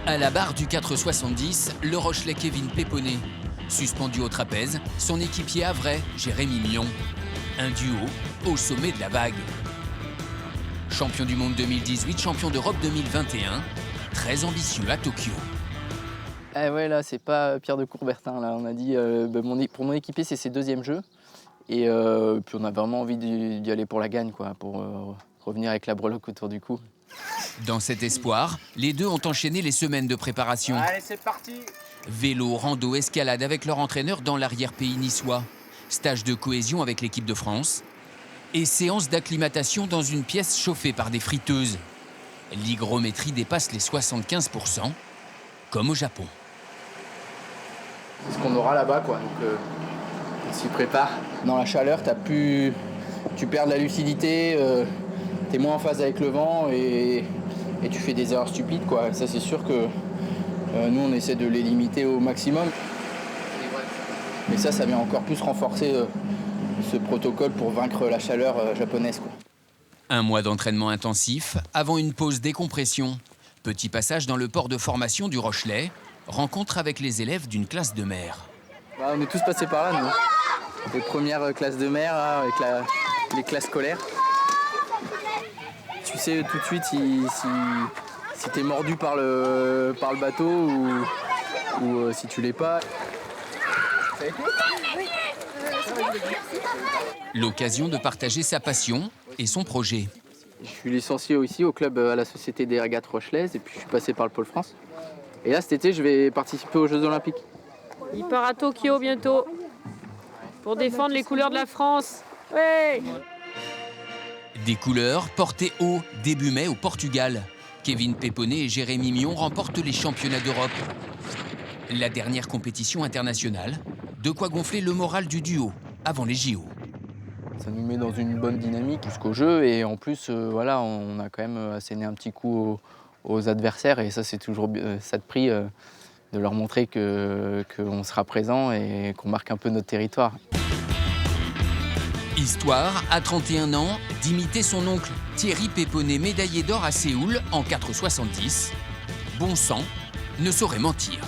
À la barre du 4,70, le Rochelais Kevin Péponnet. Suspendu au trapèze, son équipier havrais, Jérémy Mion. Un duo au sommet de la vague. Champion du monde 2018, champion d'Europe 2021, très ambitieux à Tokyo. Ah ouais, là, c'est pas Pierre de Coubertin. Là, on a dit, pour mon équipier, c'est ses deuxièmes jeux. Et puis on a vraiment envie d'y aller pour la gagne, quoi, pour revenir avec la breloque autour du cou. Dans cet espoir, les deux ont enchaîné les semaines de préparation. Allez, c'est parti! Vélo, rando, escalade avec leur entraîneur dans l'arrière-pays niçois. Stage de cohésion avec l'équipe de France. Et séance d'acclimatation dans une pièce chauffée par des friteuses. L'hygrométrie dépasse les 75%, comme au Japon. C'est ce qu'on aura là-bas, quoi. Donc on s'y prépare. Dans la chaleur, tu perds de la lucidité, tu es moins en phase avec le vent et tu fais des erreurs stupides, quoi. Ça, c'est sûr que nous, on essaie de les limiter au maximum. Mais ça vient encore plus renforcer ce protocole pour vaincre la chaleur japonaise, quoi. Un mois d'entraînement intensif avant une pause décompression. Petit passage dans le port de formation du Rochelet. Rencontre avec les élèves d'une classe de mer. On est tous passés par là, nous. Les premières classes de mer, là, avec les classes scolaires. Tu sais tout de suite si t'es mordu par le bateau ou si tu l'es pas. L'occasion de partager sa passion et son projet. Je suis licencié aussi au club à la Société des régates rochelaises et puis je suis passé par le Pôle France. Et là, cet été, je vais participer aux Jeux Olympiques. Il part à Tokyo bientôt pour défendre les couleurs de la France. Ouais. Des couleurs portées haut début mai au Portugal. Kevin Péponnet et Jérémy Mion remportent les championnats d'Europe. La dernière compétition internationale, de quoi gonfler le moral du duo avant les JO. Ça nous met dans une bonne dynamique jusqu'au jeu et en plus, voilà, on a quand même asséné un petit coup aux adversaires et ça, c'est toujours ça de prix de leur montrer qu'on sera présent et qu'on marque un peu notre territoire. Histoire, à 31 ans, d'imiter son oncle Thierry Péponnet, médaillé d'or à Séoul en 4,70. Bon sang ne saurait mentir.